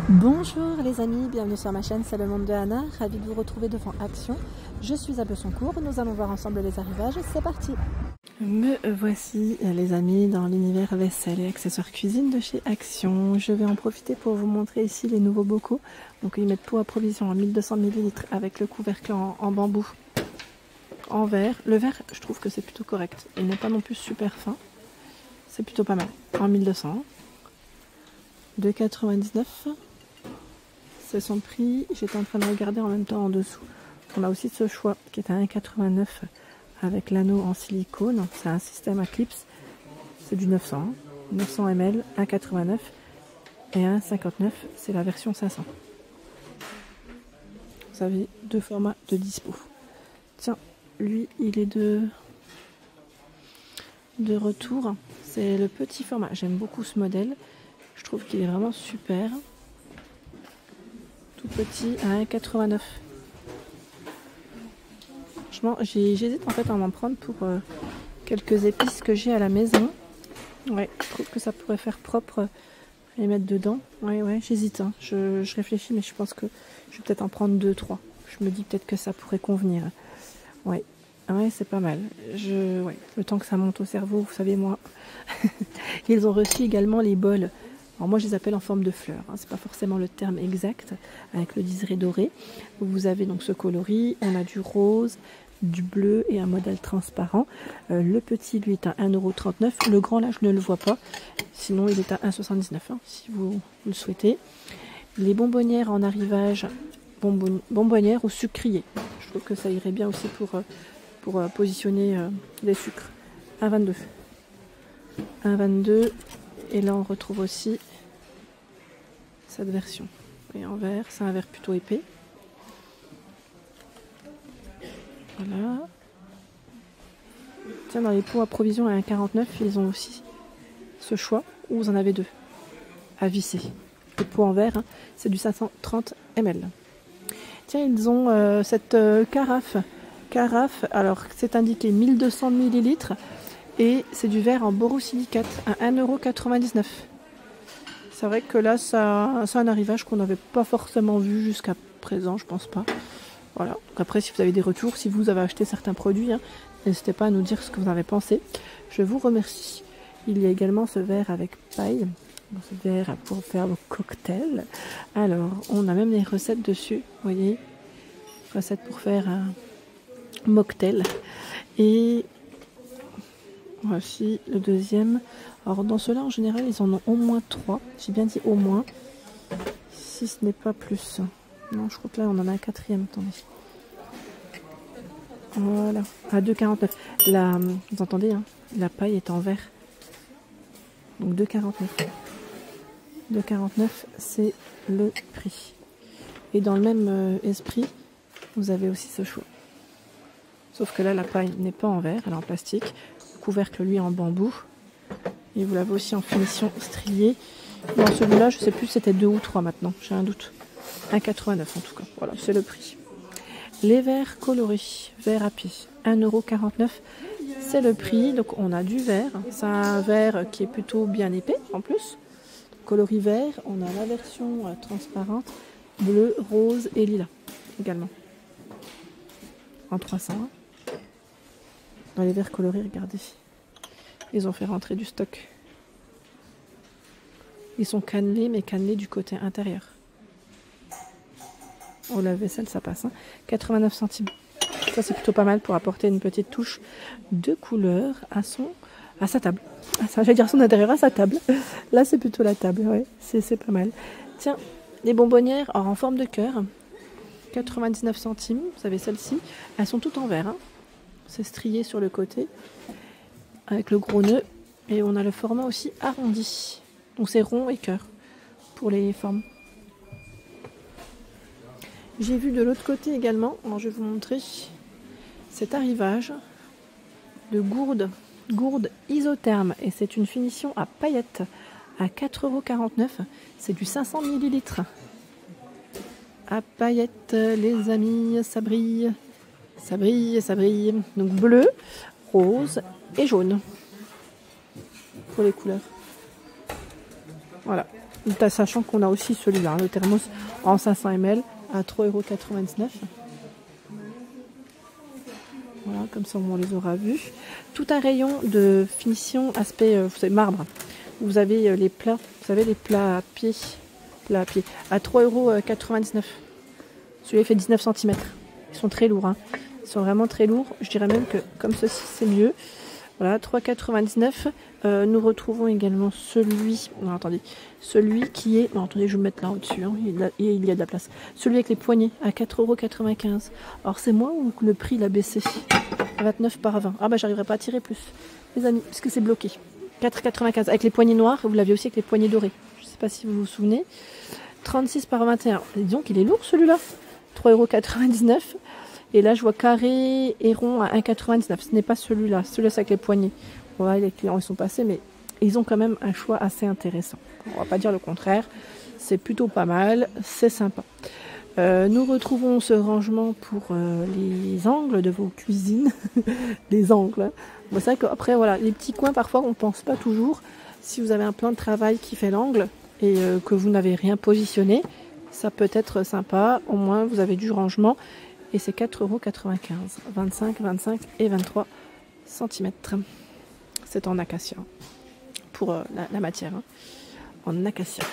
Bonjour les amis, bienvenue sur ma chaîne, c'est le monde de Anna, ravie de vous retrouver devant Action. Je suis à Bessancourt, nous allons voir ensemble les arrivages, c'est parti. Me voici les amis dans l'univers vaisselle et accessoires cuisine de chez Action. Je vais en profiter pour vous montrer ici les nouveaux bocaux. Donc ils mettent pot à provision en 1200 ml avec le couvercle en bambou, en verre. Le verre, je trouve que c'est plutôt correct, il n'est pas non plus super fin, c'est plutôt pas mal. En 1200, 2,99 €. C'est son prix. J'étais en train de regarder en même temps en dessous. On a aussi ce choix qui est à 1,89 € avec l'anneau en silicone. C'est un système à clips. C'est du 900. 900 ml, 1,89 € et 1,59 €. C'est la version 500. Vous avez deux formats de dispo. Tiens, lui, il est de retour. C'est le petit format. J'aime beaucoup ce modèle. Je trouve qu'il est vraiment super. Tout petit à 1,89 €. Franchement, j'hésite en fait à m'en prendre pour quelques épices que j'ai à la maison. Ouais, je trouve que ça pourrait faire propre à les mettre dedans. Ouais, j'hésite. Hein. Je réfléchis, mais je pense que je vais peut-être en prendre 2-3. Je me dis peut-être que ça pourrait convenir. Ouais, c'est pas mal. Le temps que ça monte au cerveau, vous savez moi. Ils ont reçu également les bols. Alors moi je les appelle en forme de fleurs, hein. C'est pas forcément le terme exact, avec le liseré doré. Vous avez donc ce coloris, on a du rose, du bleu et un modèle transparent. Le petit lui est à 1,39 €, le grand là je ne le vois pas, sinon il est à 1,79 € hein, si vous le souhaitez. Les bonbonnières en arrivage, bonbonnières ou sucrier. Je trouve que ça irait bien aussi pour positionner les sucres. 1,22 €. 1,22 €. Et là on retrouve aussi cette version. Et en verre, c'est un verre plutôt épais. Voilà. Tiens, dans les pots à provision à 1,49 €, ils ont aussi ce choix où vous en avez deux à visser. Les pots en verre, hein, c'est du 530 ml. Tiens, ils ont cette carafe. Alors c'est indiqué 1200 ml. Et c'est du verre en borosilicate à 1,99 €. C'est vrai que là, c'est un arrivage qu'on n'avait pas forcément vu jusqu'à présent, je pense pas. Voilà. Donc après, si vous avez des retours, si vous avez acheté certains produits, hein, n'hésitez pas à nous dire ce que vous en avez pensé. Je vous remercie. Il y a également ce verre avec paille. Ce verre pour faire vos cocktails. Alors, on a même des recettes dessus. Vous voyez, recettes pour faire un mocktail. Et voici le deuxième. Alors dans ceux-là, en général, ils en ont au moins 3. J'ai bien dit au moins. Si ce n'est pas plus. Non, je crois que là, on en a un quatrième. Attendez. Voilà. À 2,49 €. Vous entendez, hein, la paille est en verre. Donc 2,49 €. 2,49 €, c'est le prix. Et dans le même esprit, vous avez aussi ce choix. Sauf que là, la paille n'est pas en verre, elle est en plastique. Couvercle lui en bambou et vous l'avez aussi en finition striée. Dans celui-là je sais plus si c'était 2 ou 3 maintenant, j'ai un doute. 1,89 € en tout cas, voilà, c'est le prix. Les verres colorés, verre à pied, 1,49 €, c'est le prix. Donc on a du verre, c'est un verre qui est plutôt bien épais en plus, coloris vert. On a la version transparente, bleu, rose et lilas également, en 300 €. Dans les verres colorés, regardez. Ils ont fait rentrer du stock. Ils sont cannelés, mais cannelés du côté intérieur. Au lave-vaisselle, ça passe. Hein. 89 centimes. Ça, c'est plutôt pas mal pour apporter une petite touche de couleur à sa table. J'allais dire son intérieur, à sa table. Là, c'est plutôt la table. Ouais, c'est pas mal. Tiens, les bonbonnières en forme de cœur. 99 centimes. Vous avez celle-ci. Elles sont toutes en verre. Hein. C'est strié sur le côté avec le gros nœud et on a le format aussi arrondi, donc c'est rond et cœur pour les formes. J'ai vu de l'autre côté également, alors je vais vous montrer cet arrivage de gourde isotherme et c'est une finition à paillettes à 4,49 €. C'est du 500 ml à paillettes les amis, ça brille. Ça brille, ça brille. Donc bleu, rose et jaune pour les couleurs. Voilà. Sachant qu'on a aussi celui-là, hein, le thermos en 500 ml à 3,99 €. Voilà, comme ça on les aura vus. Tout un rayon de finition aspect, vous savez, marbre. Vous avez les plats, vous savez, les plats à pied, à 3,99 €. Celui-là fait 19 cm. Ils sont très lourds, hein. Ils sont vraiment très lourds. Je dirais même que comme ceci, c'est mieux. Voilà, 3,99 €. Nous retrouvons également celui... Non, attendez. Celui qui est... Non, attendez, je vais me mettre là au-dessus. Hein. Il y a de la place. Celui avec les poignées à 4,95 €. Alors, c'est moi ou le prix l'a baissé? 29 par 20. Ah bah, j'arriverai pas à tirer plus, les amis, puisque c'est bloqué. 4,95 € avec les poignées noires. Vous l'aviez aussi avec les poignées dorées. Je sais pas si vous vous souvenez. 36 par 21. Disons qu'il est lourd, celui-là. 3,99 €. Et là, je vois carré et rond à 1,99 €. Ce n'est pas celui-là. Celui-là, c'est avec les poignées. Voilà, les clients, ils sont passés, mais ils ont quand même un choix assez intéressant. On va pas dire le contraire. C'est plutôt pas mal. C'est sympa. Nous retrouvons ce rangement pour les angles de vos cuisines. Les angles. Hein. Bon, c'est vrai qu'après, voilà, les petits coins, parfois, on ne pense pas toujours. Si vous avez un plan de travail qui fait l'angle et que vous n'avez rien positionné, ça peut être sympa. Au moins, vous avez du rangement. Et c'est 4,95 €. 25, 25 et 23 cm. C'est en acacia. Pour la matière. Hein. En acacia.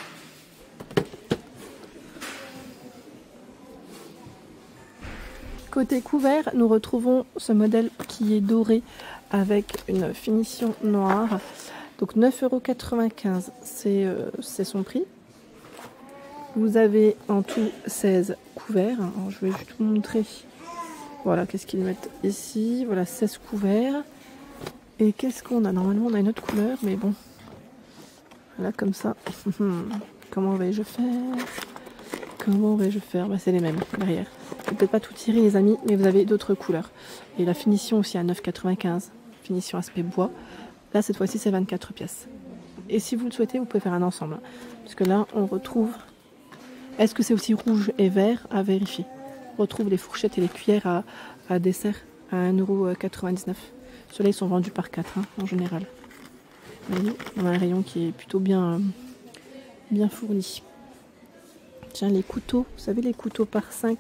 Côté couvert, nous retrouvons ce modèle qui est doré avec une finition noire. Donc 9,95 €, c'est son prix. Vous avez en tout 16 couverts. Alors, je vais juste vous montrer. Voilà, qu'est-ce qu'ils mettent ici. Voilà, 16 couverts. Et qu'est-ce qu'on a? Normalement, on a une autre couleur, mais bon. Voilà, comme ça. Comment vais-je faire? Comment vais-je faire? Bah, c'est les mêmes derrière. Je vais peut-être pas tout tirer, les amis, mais vous avez d'autres couleurs. Et la finition aussi à 9,95 €. Finition aspect bois. Là, cette fois-ci, c'est 24 pièces. Et si vous le souhaitez, vous pouvez faire un ensemble. Parce que là, on retrouve... Est-ce que c'est aussi rouge et vert? À vérifier. On retrouve les fourchettes et les cuillères à dessert à 1,99 €. Ceux-là, ils sont vendus par 4 hein, en général. Vous voyez, on a un rayon qui est plutôt bien fourni. Tiens, les couteaux, vous savez, les couteaux par 5,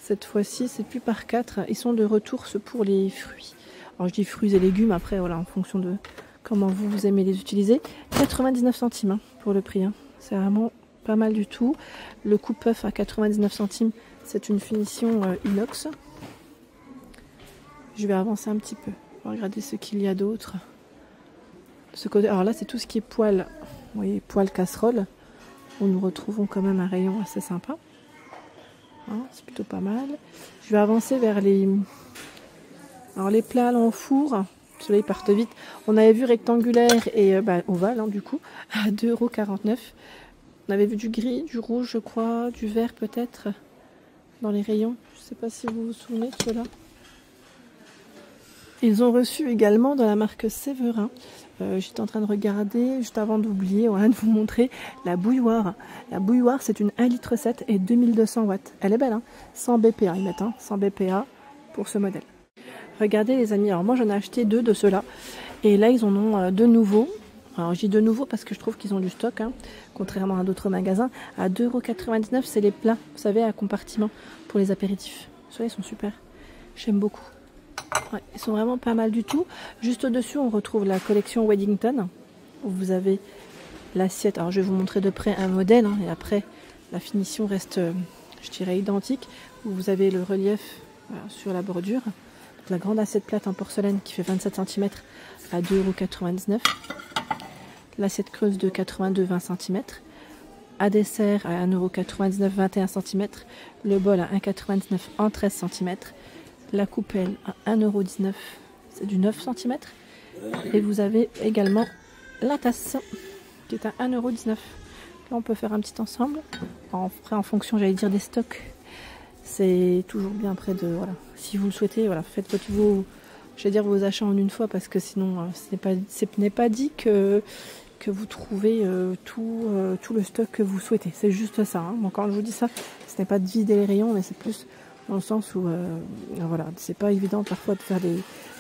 cette fois-ci, c'est plus par 4. Ils sont de retour pour les fruits. Alors, je dis fruits et légumes, après, voilà, en fonction de comment vous aimez les utiliser. 99 centimes hein, pour le prix. Hein. C'est vraiment pas mal du tout. Le coupe-œuf à 99 centimes, c'est une finition inox. Je vais avancer un petit peu. On va regarder ce qu'il y a d'autre. Alors là, c'est tout ce qui est poêle. Vous voyez, poêle casserole. Où nous retrouvons quand même un rayon assez sympa. Hein, c'est plutôt pas mal. Je vais avancer vers les... Alors les plats en four, ceux-là ils partent vite. On avait vu rectangulaire et ovale hein, du coup, à 2,49 €. On avait vu du gris, du rouge je crois, du vert peut-être, dans les rayons. Je ne sais pas si vous vous souvenez de ceux-là. Ils ont reçu également dans la marque Séverin. J'étais en train de regarder, juste avant d'oublier, de vous montrer la bouilloire. La bouilloire, c'est une 1,7 litre et 2200 watts. Elle est belle, hein, 100 BPA, ils mettent, hein, 100 BPA pour ce modèle. Regardez les amis, alors moi j'en ai acheté 2 de ceux-là. Et là, ils en ont de nouveaux. Alors je dis de nouveau parce que je trouve qu'ils ont du stock, hein, contrairement à d'autres magasins. À 2,99 €, c'est les plats, vous savez, à compartiment pour les apéritifs. Ceux-là, ils sont super. J'aime beaucoup. Ouais, ils sont vraiment pas mal du tout. Juste au-dessus, on retrouve la collection Weddington. Où vous avez l'assiette. Alors, je vais vous montrer de près un modèle. Hein, et après, la finition reste, je dirais, identique. Où vous avez le relief sur la bordure. Donc, la grande assiette plate en porcelaine qui fait 27 cm à 2,99 €. L'assiette creuse de 82-20 cm. À dessert à 1,99 €, 21 cm. Le bol à 1,99 € en 13 cm. La coupelle à 1,19 €, c'est du 9 cm. Et vous avez également la tasse qui est à 1,19 €. Là, on peut faire un petit ensemble. Après, en fonction, j'allais dire, des stocks. C'est toujours bien après de... Voilà. Si vous le souhaitez, voilà, faites vos achats en une fois parce que sinon, ce n'est pas dit que vous trouvez tout le stock que vous souhaitez. C'est juste ça. Hein. Bon, quand je vous dis ça, ce n'est pas de vider les rayons, mais c'est plus... dans le sens où voilà, c'est pas évident parfois de faire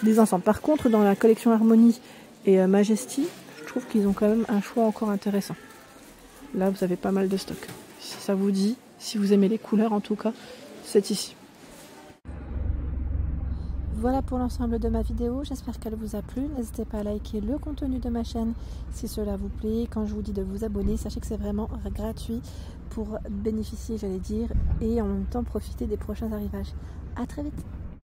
des ensembles. Par contre, dans la collection Harmonie et Majesty, je trouve qu'ils ont quand même un choix encore intéressant. Là, vous avez pas mal de stock. Si ça vous dit, si vous aimez les couleurs en tout cas, c'est ici. Voilà pour l'ensemble de ma vidéo, j'espère qu'elle vous a plu. N'hésitez pas à liker le contenu de ma chaîne si cela vous plaît. Quand je vous dis de vous abonner, sachez que c'est vraiment gratuit pour bénéficier, j'allais dire, et en même temps profiter des prochains arrivages. À très vite.